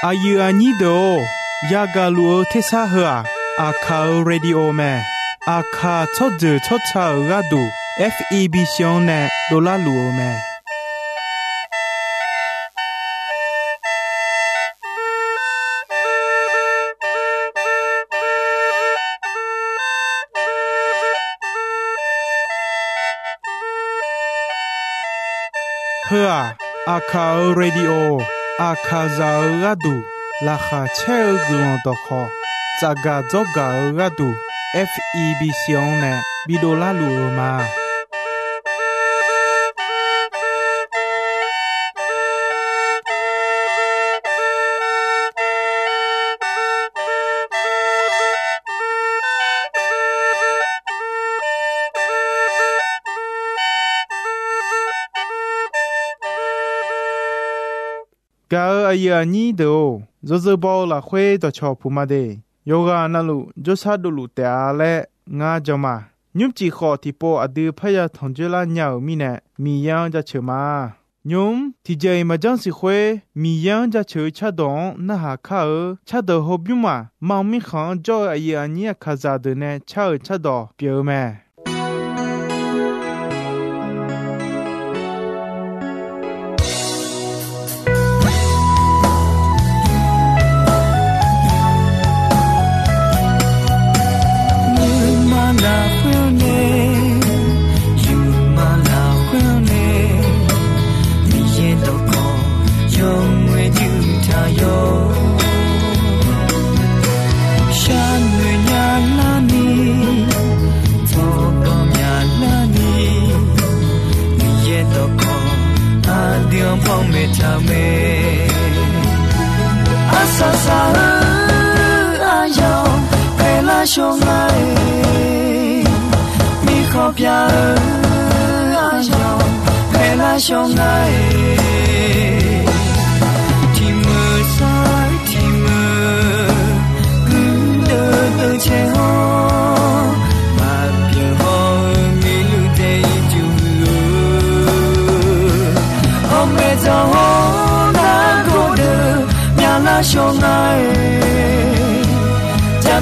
อายุอันนี้เดียวยากาลัวเทสาหัวอาคาเรดิโอแม่อาคาชดเจอชดชาระดู FEB ชงเนดอลลาร์ลัวแม่เพื่ออาคาเรดิโออาคาซาระดูราคาเช่กลงตอคอจากาจอการะดู FEB ชงเนบิดอลลาร์ลัวมากาอายุอันนี้เดียวจะจะบอกละคุยต่อชอบผู้มาเดโยกานั่นลูจะชาดูลูแต่ละงาจะมายุบจีขอที่ปออดีพยาทองเจลาเหนียวมีเนมียังจะเชื่อมายุมที่ใจมาจังสิคุยมียังจะเชื่อชาดองน่าหาข้าชาดอฮบยุมามังมีขังจ่ออายุอันนี้ข้าจะเดินเนชาดอเปียวแม่ช่วงไหนมีขอบยาอาญาเพลาช่วงไหนที่มือซ้ายที่มือกุนเดินเดินเชี่ยวมาเพียงห้องมีลูกเดียวจูห้องเมื่อจะห้องนักก็เดินยาลาช่วงไหน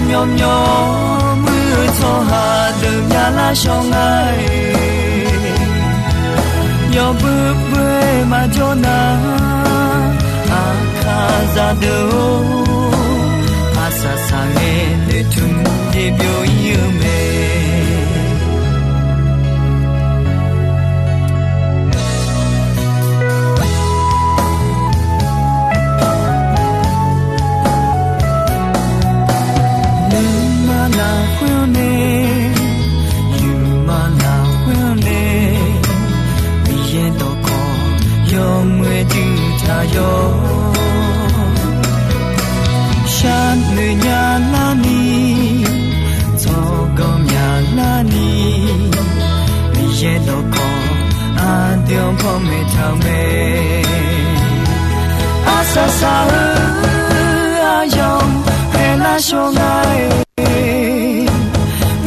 မျောမျောมือโทหาเดิมยาลาช่องไงยอบึบเว่มาโจนาอาคาซาโดอาซาซาเงเดทุมเดบิโอยูเมฉันเหนื่อยยาลานีโซกอมยาลานีมีเย็นดอกคออาเดียมพ่อไม่ทำเมอาซาซาอายองเพลาช่วงไง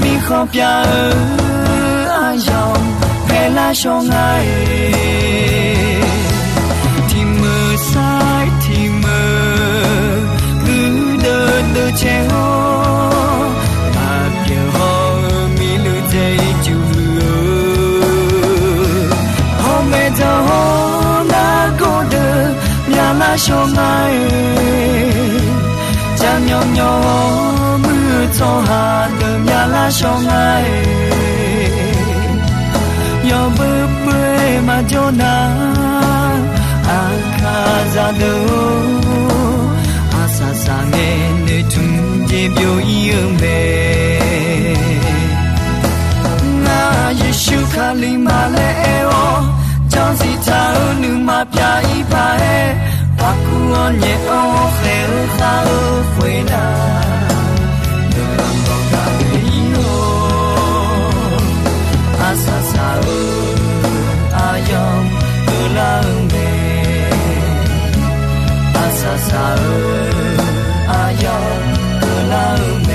มีขอบยาอายองเพลาช่วงไงที่มือซ้ายที่มือเดินเชโฮมาเปียหอมีลูกใจจูหอมเมจหอนาโกเดยาลาช่วงไงจะยอมยอมมือโทหาเดิมยาลาช่วงไงยอมเบื่อเบื่อมาโจนาอาคาซาโดอาซาซาเงเนทุมเจบิโอยูเมนาเยซูคาลิมาเลเอโอจองสิทานุมาปยาอีพาเอปักกุอเนโอเคลคาโอฟวยนาเดินบองกาเวโออาซาซาโออายองเอลาเมอาซาอายองเอลาเม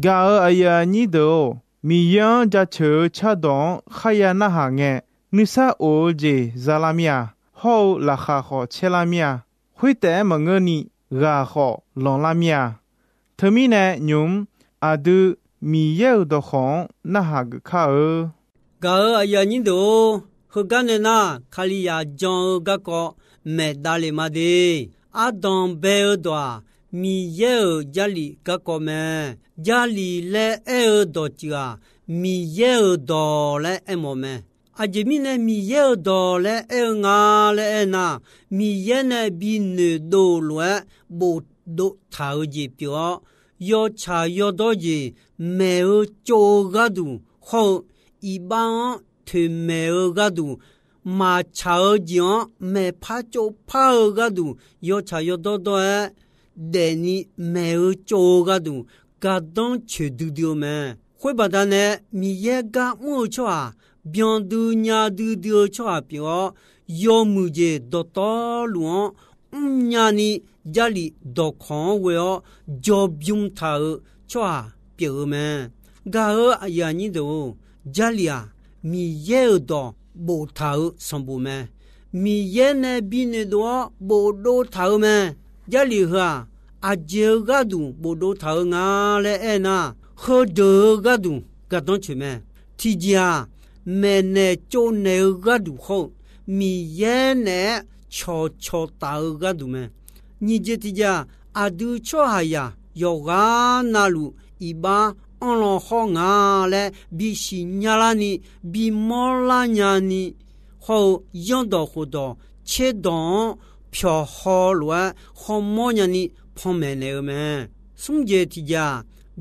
กาอายานีโด มียังจะเชอชาดองขยานาหาเงนิสาโอเจซาลามียฮอราคาขอเชลามียคุยแต่มงเงนี่กาขอลองลามียเธอมีแน่ยุมอาดูมีเยอะดอกของนาหากข้ากาอย่านิโดฮกันนะคาลิยาจองกะก็เมดาเลมาเดอาดองเบอดัวมีเยอะจาลีกะก็เมจาลีเลเอดอจิกามีเยอะดอเลเอโมเมอาจมีเนมีเยอะดอเลเองาเลเอนามีเยเนบินโดลวะบูดทาวจีเปียยอชายอดอจีเมอโจกาดูฮออีบางถึเมอกาดูมาชาวจีอ๋เมพาโจพากาดูยอชายอดอดอเดนี่เมอโจกาดูกาดองเชดูดิโอเมคุยบาดาเนมีเยกามูชัวเบียนดูญาดูดิโอชัวเปียยอมูเจดอตอลวงญานีจาลีดอกของเวอจอบยุมทาชัวเปียเมกาอายานิโดจาลียมีเยดอโบทาสมบูเมมีเยเนบินดอโบโดทาเมจาลีฮะอาเจกาดูโบโดทางาเลเอนาฮอเดกาดูกาดอนชิเมทีจาเมเนโจเนกาดูโฮมีเยเนชอตากาดูเมนิเจติจาอาดูชัวหายายอกานาลูอีบาอันลอฮองาเลบิชิญาลานีบิมอลาญานีฮอยอนดอโคดอเชดอนเพียวฮอลวะฮอมอญานีพอมเมเนเมสุงเจติจา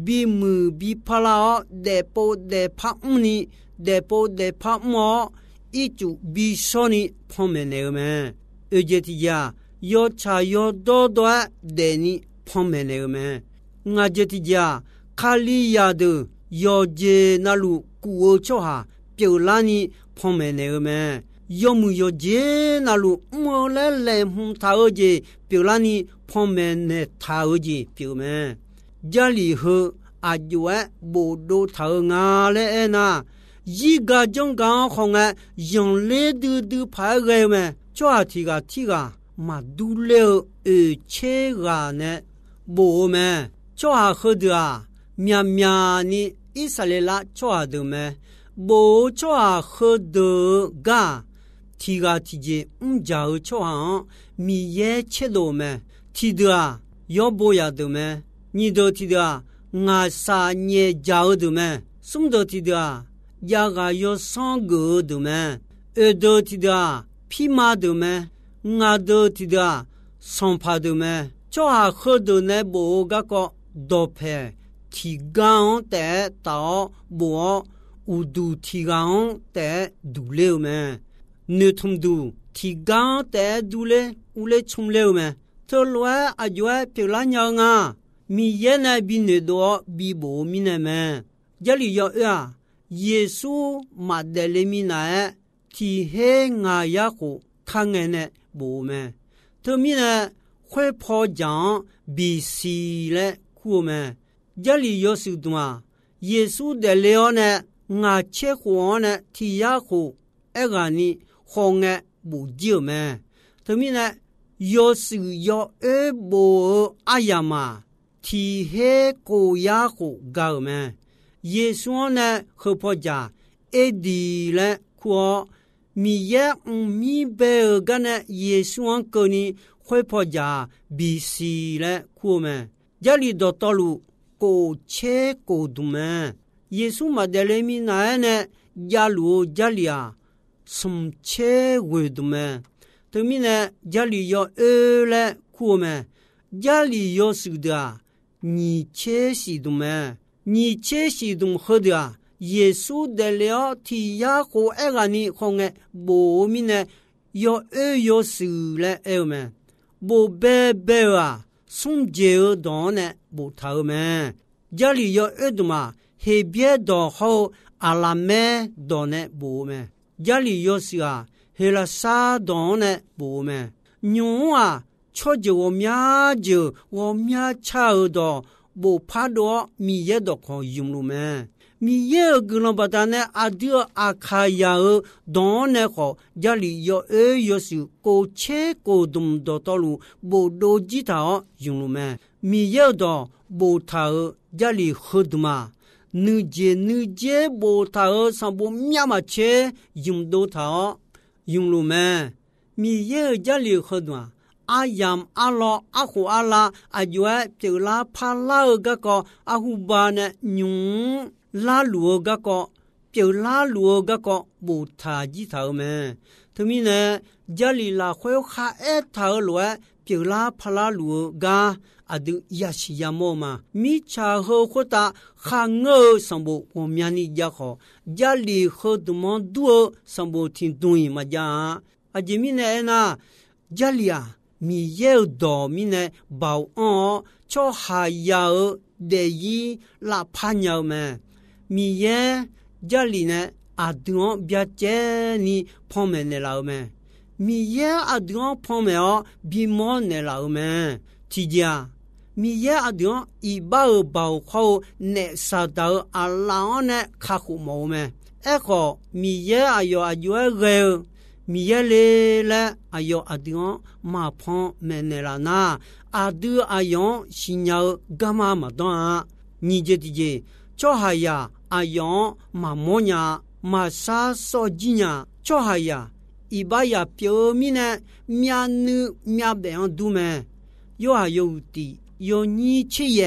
บิมือบิพลาเดโปเดพะอุนีเดโปเดพะมออีจูบิโซนีพอมเมเนเมเอเจติจายอชายอดอดอเดนีพอมเมเนเมงาเจติจาคาลิยาดยอเจนาลูกูโอชอหาเปียวลานีพอมเมเนเมยอมูยอเจนาลูมอเลเลมุทาเจเปียวลานีพอมเมเนทาเจเปียวเมจาลีฮอาจวะโบโดทางาเลเอนายีกาจงกาของยองเลดูพาเกเมชัวทีกามาดูเลเชกาเนโบเมชัวฮดาမြမြနီဣစလေလာချွာဒမဲဘိုချွာခဒဂါတီဂါတီဂျေဂျာချွာမီရဲချေလိုမဲတီဒာယောဘိုယာဒမဲညီဒိုတီဒာငါစာညေဂျာဒမဲစုံဒိုတီဒာယာဂါယောဆောဂူဒမဲအေဒိုတီဒာဖီမာဒမဲငါဒိုတီဒာဆွန်ဖာဒမဲချွာခဒနဲဘိုဂါကောဒိုဖဲทีกังแต่ต่อบัวอุดูทีกังแต่ดูเลวแม่เนื้อทุ่มดูทีกังแต่ดูเลอุเลชุ่มเลวแม่เธอล้วนอายุเพียงละยังมีเย็นบินเดอบีโบมินแม่ยาลียอเยซูมาเดเลมินาทีเฮงายาโคคังเงเนโบแม่เธอมีนะค่อยพอจังบีซีและคู่แม่จาลียอสุดมาเยซูเดเลอเนงาเชขวเนทียาโคเอกานีฮองเงบูจิเมทมินะยอสุยอโบอายามาทีเฮโกยาโคกาเมเยซูเนฮพอจาเอดีและคัวมีเยมีเบกันเยซูอังกนีฮพอจาบีซีและคัวเมจาลีดอตอลูโกเชโกดุเมเยซูมาเดเลมินาเนยาลูจาลียสมเชเวดุเมตมิเนจาลียอเลคูเมจาลียอสุดานีเชสิดุเมนีเชสิดุมฮดาเยซูเดเลอทียาโคเอกานีคงโบมิเนยอยอสุเลเอเมโบเบเบอาสุงเจอดอนเนบูทาเมจาลียอดมาเฮเบียดอฮออาลาเมดอนเนบูเมจาลียอสิอาเฮลาซาดอนเนบูเมญูอาชอเจวมยาเจวมยาชาดอบูพาดอมีเยดอคอยุมลูเม มีเยอะกลบตาเนอเดืออาคายาดอนเนขอยาลียอยสิโกเชโกดุมดอตลูโบโดจิตายุงลุแมมีเยอะดอโบทายาลีขดมานึเจโบทาสัมบุมยามาเชยุมโดทายุงลุแมมีเยอะยาลีขดมาอายามอาลออาหูอาลาอายุเปลาพาลากะก็อาหูบาเนยุงลาลัวกะก็เปียวลาลัวกะก็บูทาจิเถาแม่ถึงมีเนจาลีลาควยคาเอเถาลัวเปียวลาพลาลัวกาอดึยาชิยามโมมามีชาโฮโคตาขางสัมบูวมยานิยาขอจาลีขดมันดัวสัมบูทินตุยมาจาอาจิมีเนนะจาลียมีเยลดอมีเนบ่าวอ้อชอหายาเดยีลาพันยาวแม่มีเยจาลีเนอาดงเบียเจนี่พ่อแม่เนลาวแม่มีเยอาดงพ่อแม่บีมอนเนลาวแม่ทีเดียมีเยอาดงอีบ่าวบ่าวเขาเนซาดาอาลาเนข้าขุโมแม่เอก็มีเยอายุเรมีเยเลและอายุอดงมาพอนเมเนลานาอาดูอายุชิญากามาดอนนิเจติเจจ่อหายาอายุมาโมญามาซาโซจิญาจ่อหายาอีบายาเปียวมิเนมียนึมียเบอันดูเมยออายุติยอนิชิเย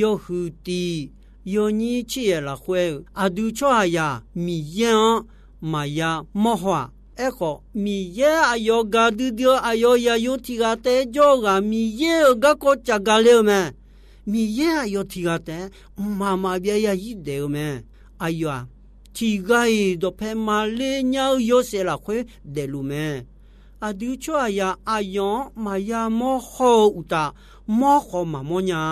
ยอหูติยอนิชิเยละควยอาดูจ่อหายามีเยมายามอหวาเอก็มีเยอายุกาดูเดียวอายุยายุทิกาเตจอกามีเยกะโกจักาเลวแมมีเยอายุทิกาเตมาเบียยายิเดวแมอายุทิกาอีดเพมาเลญาโยเซลาควยเดลูแมอดูชัวยาอายุมายามอโฮอุตามอโฮมาโมญา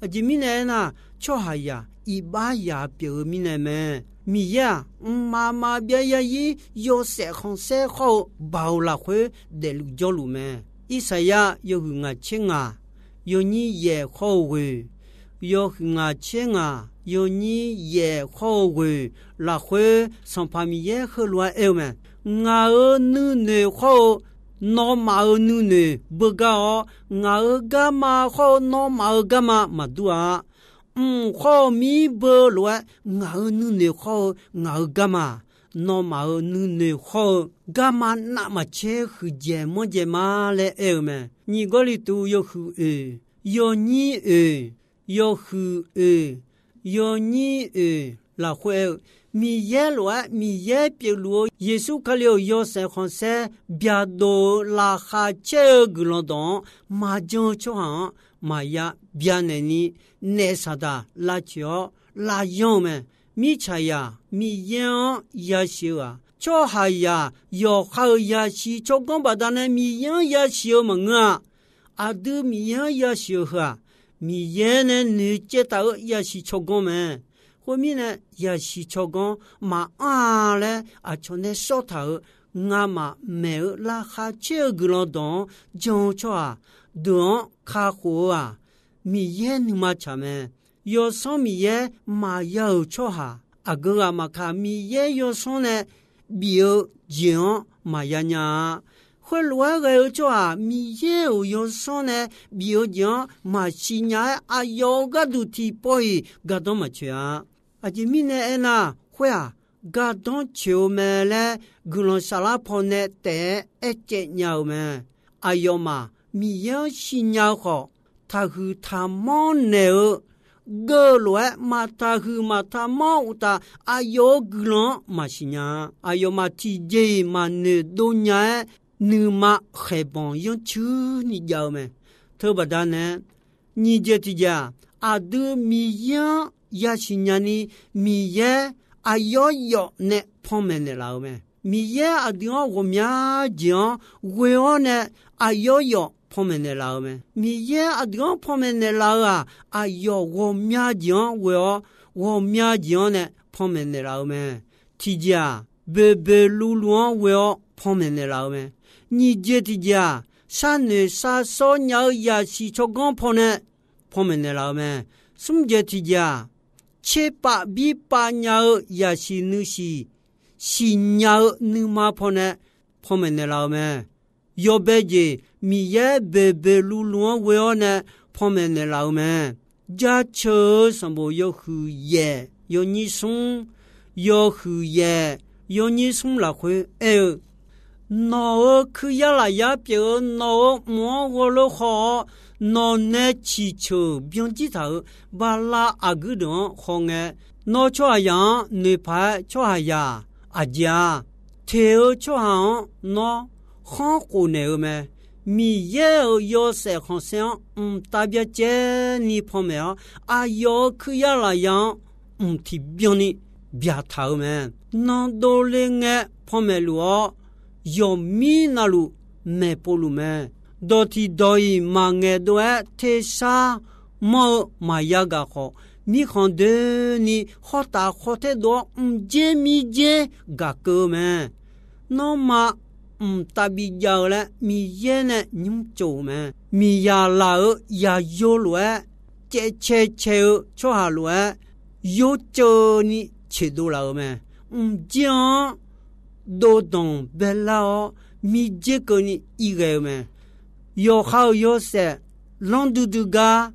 อจิมิเนนะชัวยาอีบายาเปียวมิเนแมมียามาเบียยาโยเสของเสเขาเบาละควยเดลุจอลูแมอิสยาโยหึงาเชงาโยนีเยเขาเวโยหึงาเชงาโยนีเยเขาเวละควยสัมพามีเยขลัวเอวแมงานูเนเขานอมานูเนบกางากามาเขานอมากามาดัวข้อมีเบอร์ลวงานูเนข้องากามานอมานูเนข้อกามานามาเชคือเจมเจมาเลเอเมนี่ก็ลิตูโยคือโยนี่โยคือโยนี่ละควยมีเยลวมีเยเปียวลัวเยซูคาเลโยเซคอนเซเบียโดลาคาเชกลอนดอนมาจงชวมายาเบียเนนีเนซาดาลาเชียวลายองแมมีชายามีเยยาชิวชอหายาโยขายาชิชกงบดานมีเยยาชิวมังะอาดูมีเยยาชิวฮะมีเยเนนึเจตายาชิชกงแม我们呢也是做工嘛啊嘞，啊从那手头俺嘛没有拉下这个劳动，讲出啊，动开火啊，米也你嘛吃没？有上米也嘛要出哈，啊个啊嘛看米也有上呢，有讲嘛呀呀。会乱个做啊，米也有上呢，有讲嘛是伢啊，有个都提包伊，个都嘛去啊。อาจิมิเนเอนาหัวกาดอนเชียวเมเลกุลสาลาพอเนเตเอเจญาวเมอายอมามีเยชิญาวขอทาคือทามอนเนอเกลวมาทาคือมาทามออุตาอายกุลมาชิญาอายอมาทีเจมาเนโดญานืมาเขบอนยอนชื่อนี่ยาวเมเธอบดานะนี่เจติจาอาดูมีเยยาชิญานีมีเยอายอยอเนพ่อแม่เนลาวแม่มีเยอดีงวมยาจีงเวอเนอายอยอพ่อแม่เนลาวแม่มีเยอดีงพ่อแม่เนลาวอายอวมยาจีงเวอวมยาจีงเนพ่อแม่เนลาวแม่ทีจาเบเบลูลวเวอพ่อแม่เนลาวแม่นี่เจติจาซาเนซาโซญายาชิชกงพ่อเนพ่อแม่เนลาวแม่สมเจติจา切把比把鸟也是那些是鸟那么破呢，破门的老们，要别的米也白白路路为呢，破门的老们，家车什么要喝耶，要你送，要喝耶，要你送了会那可要来呀，别那莫我了好。那呢气球并几头把拉阿个人红诶，那做样女排做呀阿家，跳做行那很过年咩？米也要晒好像代表这你旁边啊要可要来样提并你别头咩？那都另个旁边路要米那路没不路咩？多提多伊忙个多特啥么嘛呀个好，米看的你好大好太多，接米接个个咩？那么大比较了，米也呢你做咩？米呀老呀有了，这做下了，有做你吃多了咩？讲都懂不了，米这个你一个咩？有好有些，朗嘟嘟个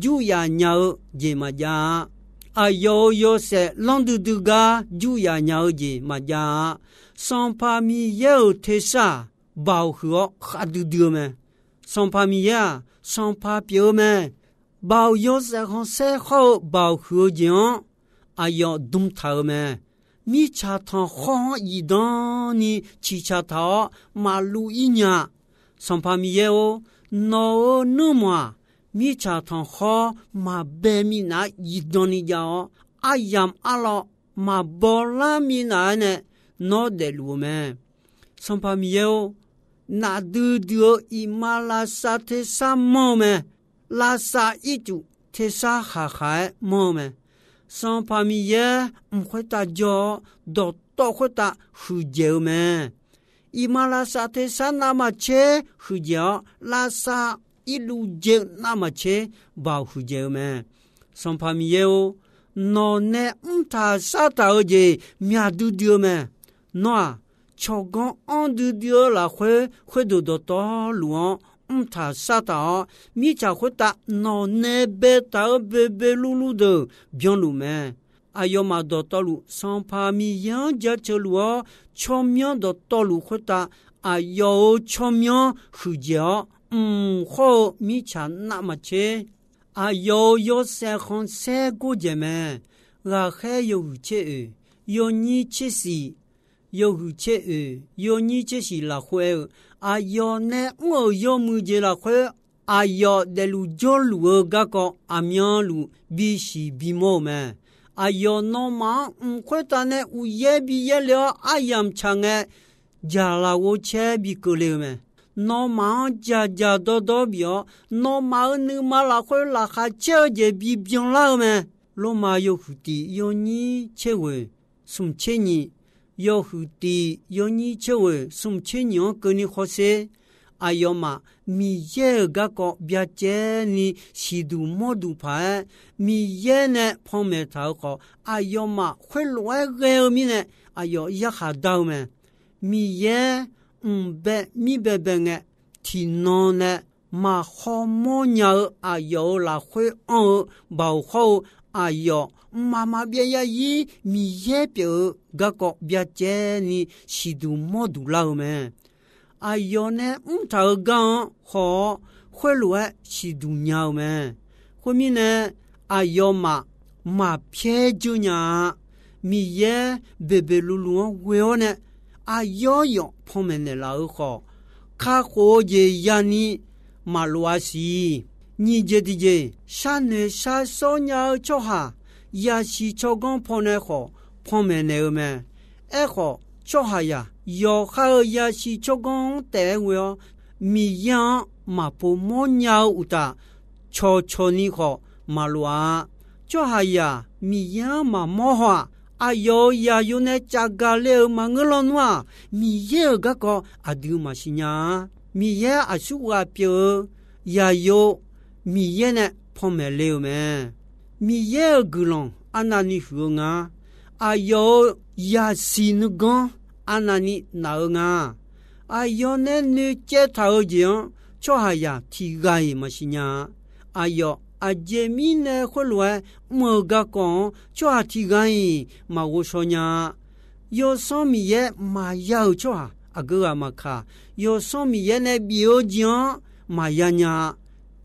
就呀鸟节嘛呀，啊有些朗嘟嘟个就呀鸟节嘛呀，上帕米有特啥包河哈嘟嘟咩？上帕米呀，上帕表咩？包有些好些好包河样，啊要动头咩？米茶汤好一当你吃茶汤马路一样。上帕米耶哦，那么米茶汤好嘛白米那一顿你家哦，阿样阿老嘛包拉米那呢，那得路咩？上帕米耶哦，那嘟嘟伊马拉萨特沙么咩？拉萨一组特沙哈海么咩？上帕米耶会打叫都会打胡椒咩？伊马拉萨特沙那么切胡椒，拉萨一路接那么切包胡椒咩？上帕米耶哦，那呢他沙到的面嘟嘟咩？那超讲安嘟嘟啦会多多路他沙到米家会打那呢白到白白噜噜的bien路咩？哎呦嘛多多路上帕米样家车路全面的道路会打，哎呦全面胡椒，好米茶那么切，哎呦有三行三个姐妹，我还有切有你切西，有切有你切西拉会，哎呦呢我有木节拉会，哎呦的路叫路个个阿苗路比西比毛咩？哎呦，那嘛会打呢？我也比也了，哎呀，长哎，家啦我切比够了没？那嘛家多比哦，那嘛你嘛啦会啦哈切也比bien了没？罗马有蝴蝶，有你切位，送切你，有蝴蝶，有你切位，送切你跟你好些。哎呦嘛，米也个个别接你西度莫度牌，米也呢旁边头个，哎呦嘛，会乱个米呢，哎呦一下到没，米也米白个，天南呢嘛好莫鸟，哎呦啦会保护，哎呦妈妈别呀伊米也别个个别接你西度莫度老没。哎呦呢，他讲好会乱是度鸟咩？后面呢，哎呦嘛偏就呢，米也白白噜噜为呢，哎呦旁边的老好，卡好也呀你马罗西，你觉得这山呢山小鸟叫哈，也是超讲旁边好，旁边的咩？哎好叫哈呀。有好也是做工单位哦，米样嘛不莫鸟有的，悄你好马路啊，就还呀米样嘛莫话，哎呦呀有那价格了嘛我老暖，米样个个啊丢嘛是呀，米样啊是我表，也有米样呢旁边了没，米样个人阿那尼和啊，阿有亚西努讲阿那尼那啊，阿有那女接头讲，就还呀提个嘛是呀，阿有。阿杰米呢？回来莫个讲，就阿提个嘛我说呢，有什么嘢嘛要做啊？阿个阿嘛卡，有什么嘢呢？表讲嘛要呢？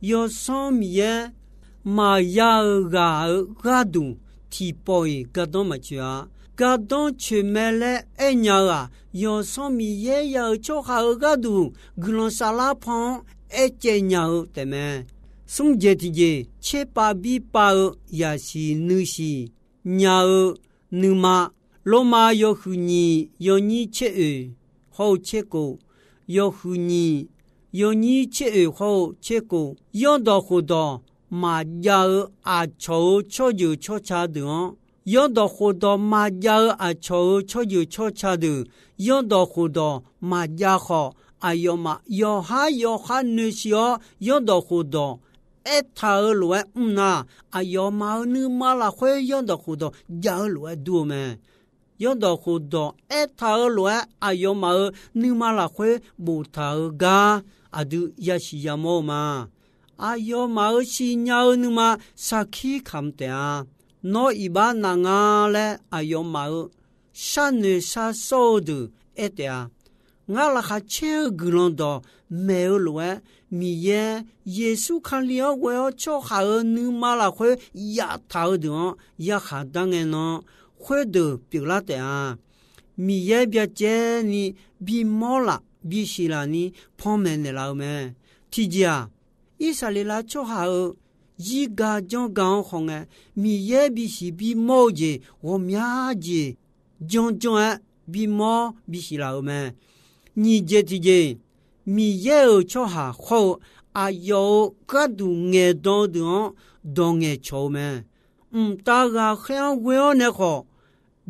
有什么嘢嘛要个度提报个东嘛去啊？个东去买了一年啊？有什么嘢要做好个度？个龙沙拉胖一节年对没？宋节的节，切巴比巴也是女士，娘女妈，罗马有妇女，有你切好切过，有妇女，有你切好切过，有到好多，马家阿抽就抽查的，有到好多马家阿抽就抽查的，有到好多马家好，哎呦嘛，有哈女士哦，有到好多。一他罗那，哎呦妈，你妈啦会用到好多，要罗多咩？用到好多，一他罗，哎呦妈，你妈啦会不他个，啊都也是要么嘛？哎呦妈，是鸟你妈啥去看的啊？那一般那个嘞，哎呦妈，啥女啥少的一点啊？我啦还切个啷到没有罗。米耶耶稣看了我要做好你妈了会压头的压下当然呢会的表达的啊米耶别接你比毛了比西了你旁边的老妹提家以色列啦做好一个将刚红的米耶比西比毛的我苗的将比毛比西老妹你接提家米耶做下好啊有个度眼多的当眼瞧咩大个很为呢好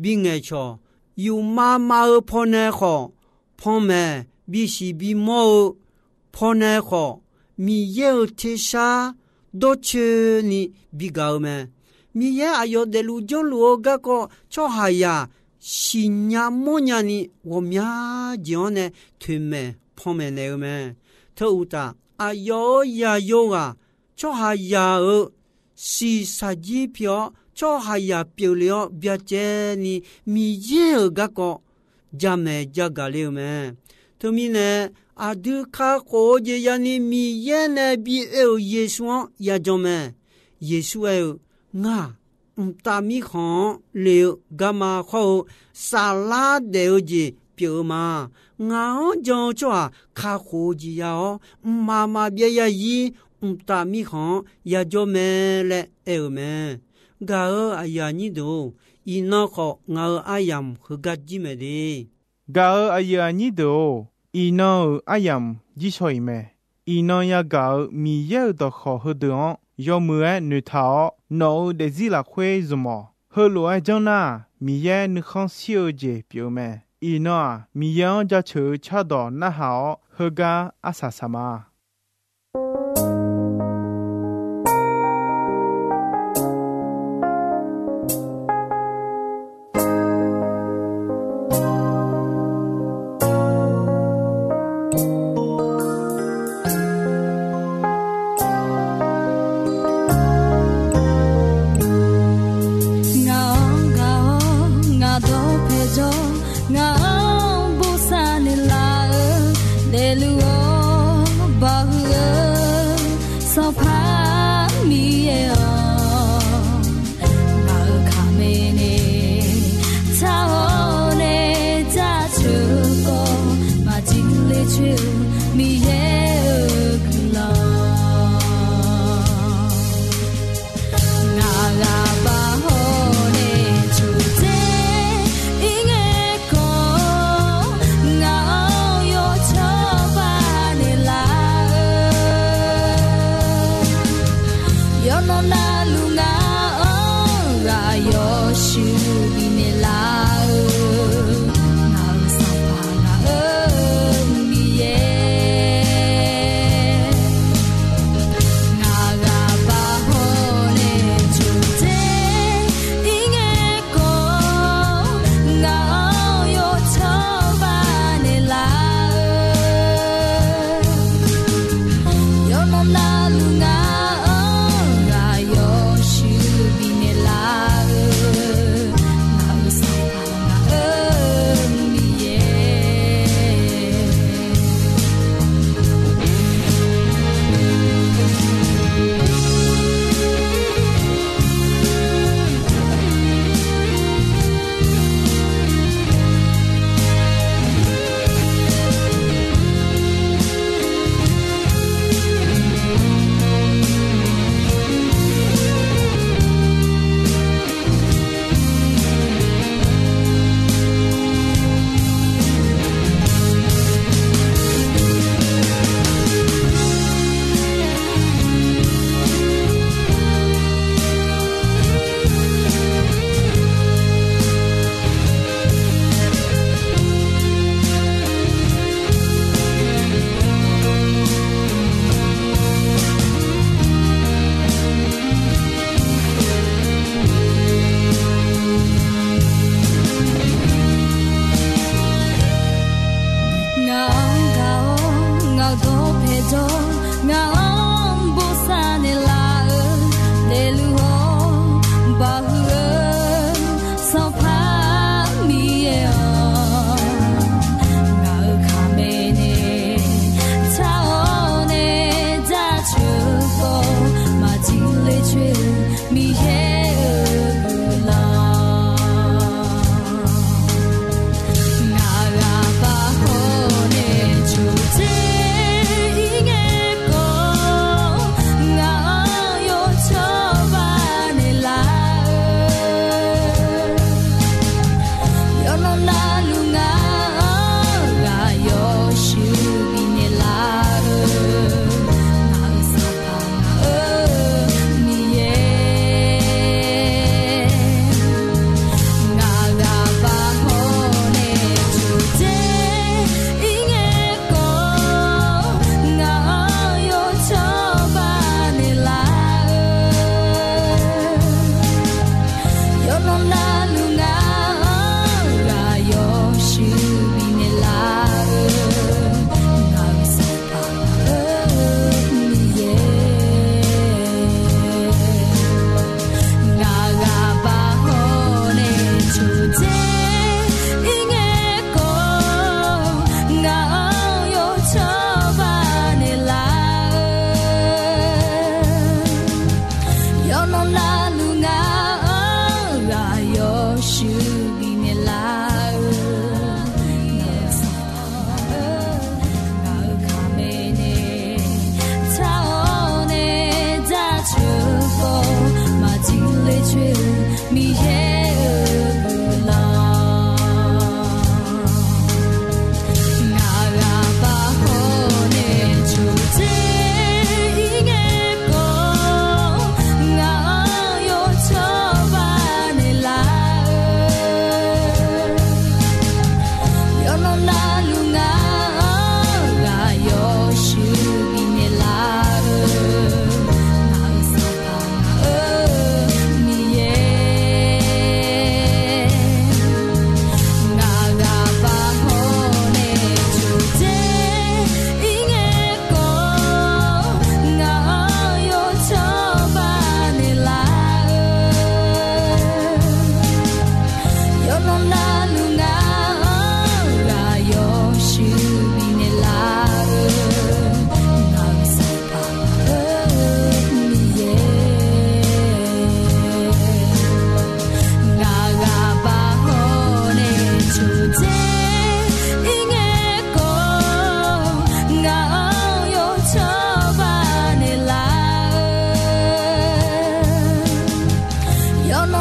比眼瞧有妈妈婆呢好婆咩比西比毛婆呢好米耶提啥都去你比高咩米耶啊有的路中路个个做下呀新年末年你我苗讲呢推咩旁边那个咩，头大啊有呀有啊，做下呀是啥机票，做下呀表了别接你米耶个个，加咩加个了咩，头面呢啊都卡好些呀你米耶呢比耶稣呀做咩，耶稣啊。大米行了干嘛好沙拉的子表嘛我就做卡好子呀哦妈妈别呀伊大米行也就没了没个哎呀你都伊那好我哎呀和个几没的个哎呀你都伊那哎呀几岁没伊那呀个米也都好喝的要么女头脑的字啦会什么？后来讲呐，米也你看小姐表妹，伊那米样家求恰到那好，后个阿啥什么？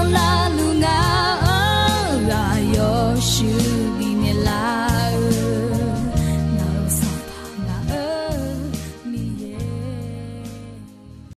no